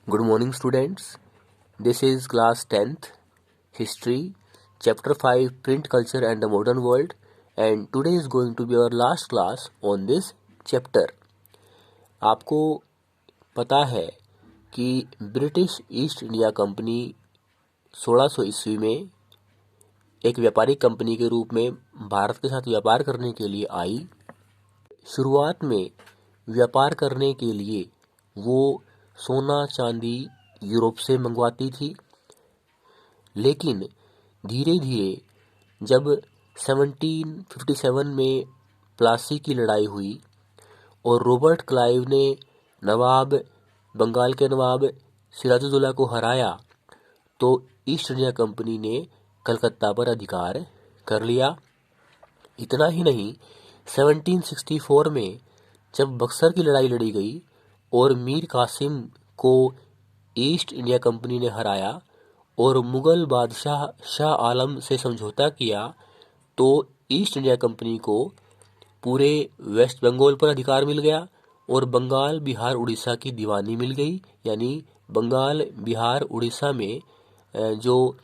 Good morning, students. This is class 10th history, chapter 5 print culture and the modern world, and today is going to be our last class on this chapter. आपको पता है कि British east India company 1600 ईस्वी में एक व्यापारिक company के रूप में भारत के साथ व्यापार करने के लिए आई। शुरुआत में व्यापार करने के लिए वो सोना चांदी यूरोप से मंगवाती थी, लेकिन धीरे धीरे जब 1757 में प्लासी की लड़ाई हुई और रॉबर्ट क्लाइव ने बंगाल के नवाब सिराजुद्दौला को हराया, तो ईस्ट इंडिया कंपनी ने कलकत्ता पर अधिकार कर लिया। इतना ही नहीं, 1764 में जब बक्सर की लड़ाई लड़ी गई और मीर कासिम को ईस्ट इंडिया कंपनी ने हराया और मुगल बादशाह शाह आलम से समझौता किया, तो ईस्ट इंडिया कंपनी को पूरे वेस्ट बंगाल पर अधिकार मिल गया और बंगाल, बिहार, उड़ीसा की दीवानी मिल गई। यानी बंगाल, बिहार, उड़ीसा में जो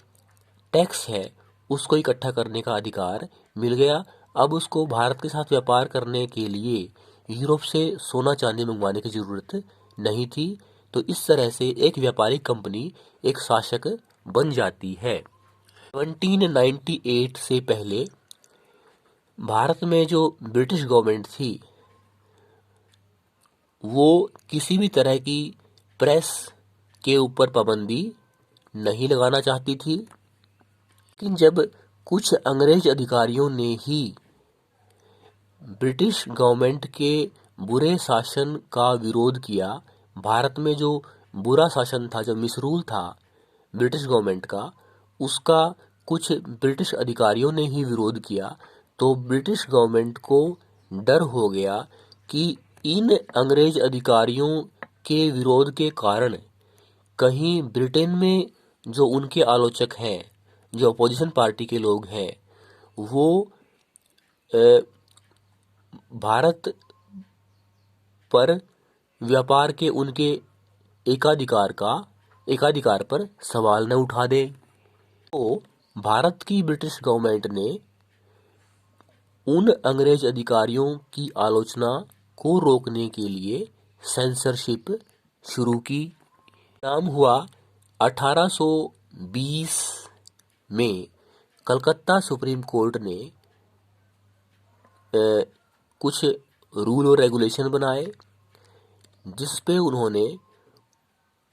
टैक्स है उसको इकट्ठा करने का अधिकार मिल गया। अब उसको भारत के साथ व्यापार करने के लिए यूरोप से सोना चांदी मंगवाने की जरूरत नहीं थी। तो इस तरह से एक व्यापारिक कंपनी एक शासक बन जाती है। 1798 से पहले भारत में जो ब्रिटिश गवर्नमेंट थी वो किसी भी तरह की प्रेस के ऊपर पाबंदी नहीं लगाना चाहती थी, लेकिन जब कुछ अंग्रेज अधिकारियों ने ही ब्रिटिश गवर्नमेंट के बुरे शासन का विरोध किया, भारत में जो बुरा शासन था, जो मिसरूल था ब्रिटिश गवर्नमेंट का, उसका कुछ ब्रिटिश अधिकारियों ने ही विरोध किया, तो ब्रिटिश गवर्नमेंट को डर हो गया कि इन अंग्रेज अधिकारियों के विरोध के कारण कहीं ब्रिटेन में जो उनके आलोचक हैं, जो अपोजिशन पार्टी के लोग हैं, वो भारत पर व्यापार के उनके एकाधिकार पर सवाल न उठा दे। तो भारत की ब्रिटिश गवर्नमेंट ने उन अंग्रेज अधिकारियों की आलोचना को रोकने के लिए सेंसरशिप शुरू की। नाम हुआ 1820 में कलकत्ता सुप्रीम कोर्ट ने कुछ रूल और रेगुलेशन बनाए, जिस पे उन्होंने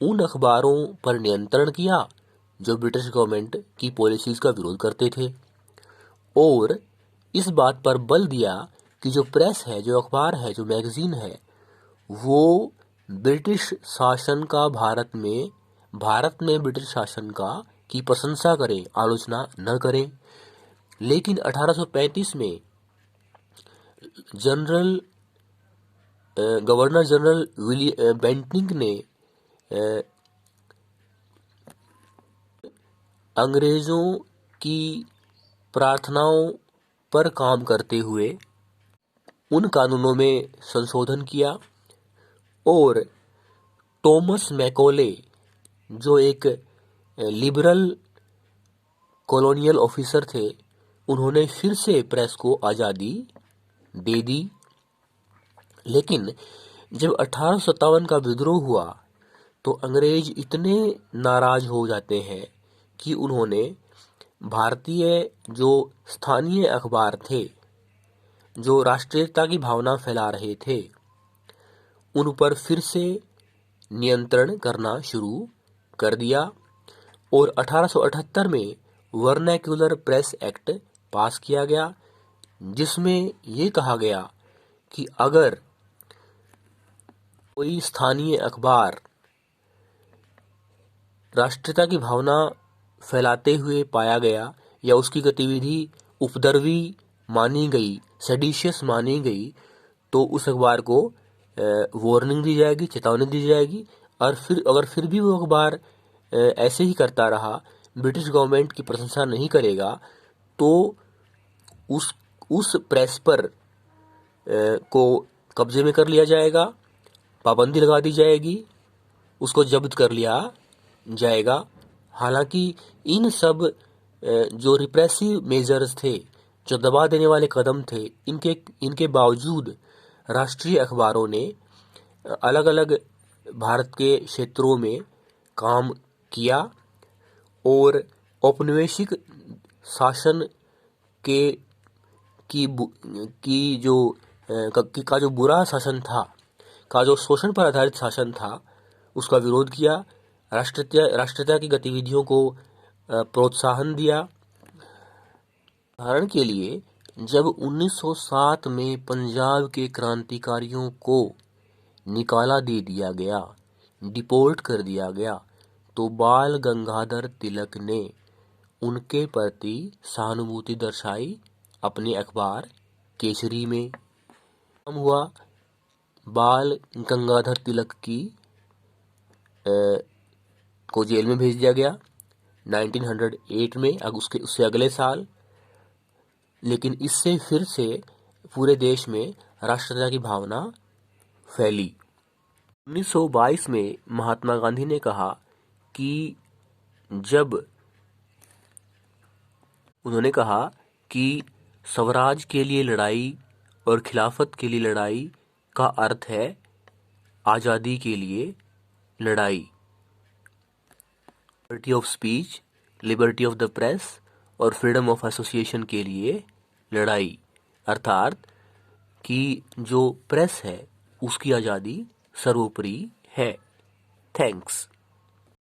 उन अखबारों पर नियंत्रण किया जो ब्रिटिश गवर्नमेंट की पॉलिसीज का विरोध करते थे, और इस बात पर बल दिया कि जो प्रेस है, जो अखबार है, जो मैगजीन है, वो ब्रिटिश शासन का भारत में ब्रिटिश शासन का की प्रशंसा करें, आलोचना न करें। लेकिन 1835 में गवर्नर जनरल बेंटिंक ने अंग्रेजों की प्रार्थनाओं पर काम करते हुए उन कानूनों में संशोधन किया, और थॉमस मैकॉले, जो एक लिबरल कॉलोनियल ऑफिसर थे, उन्होंने फिर से प्रेस को आज़ादी दे दी। लेकिन जब 1857 का विद्रोह हुआ तो अंग्रेज इतने नाराज हो जाते हैं कि उन्होंने भारतीय जो स्थानीय अखबार थे, जो राष्ट्रीयता की भावना फैला रहे थे, उन पर फिर से नियंत्रण करना शुरू कर दिया, और 1878 में वर्नैक्युलर प्रेस एक्ट पास किया गया, जिसमें ये कहा गया कि अगर कोई स्थानीय अखबार राष्ट्रीयता की भावना फैलाते हुए पाया गया या उसकी गतिविधि उपद्रवी मानी गई, सेडिशियस मानी गई, तो उस अखबार को वार्निंग दी जाएगी, चेतावनी दी जाएगी। और फिर भी वो अखबार ऐसे ही करता रहा, ब्रिटिश गवर्नमेंट की प्रशंसा नहीं करेगा, तो उस प्रेस पर को कब्जे में कर लिया जाएगा, पाबंदी लगा दी जाएगी, उसको जब्त कर लिया जाएगा। हालांकि इन सब जो रिप्रेसिव मेजर्स थे, जो दबा देने वाले कदम थे, इनके बावजूद राष्ट्रीय अखबारों ने अलग अलग भारत के क्षेत्रों में काम किया और औपनिवेशिक शासन के की जो का जो बुरा शासन था, का जो शोषण पर आधारित शासन था, उसका विरोध किया। राष्ट्रीयता की गतिविधियों को प्रोत्साहन दिया। उदाहरण के लिए, जब 1907 में पंजाब के क्रांतिकारियों को निकाला दे दिया गया, डिपोर्ट कर दिया गया, तो बाल गंगाधर तिलक ने उनके प्रति सहानुभूति दर्शाई अपने अखबार केसरी में। नाम हुआ बाल गंगाधर तिलक को जेल में भेज दिया गया 1908 में, उससे अगले साल। लेकिन इससे फिर से पूरे देश में राष्ट्रीयता की भावना फैली। 1922 में महात्मा गांधी ने कहा कि उन्होंने कहा कि स्वराज के लिए लड़ाई और खिलाफत के लिए लड़ाई का अर्थ है आज़ादी के लिए लड़ाई। Liberty of speech, liberty of the press और फ्रीडम ऑफ एसोसिएशन के लिए लड़ाई, अर्थात कि जो प्रेस है उसकी आज़ादी सर्वोपरि है। थैंक्स।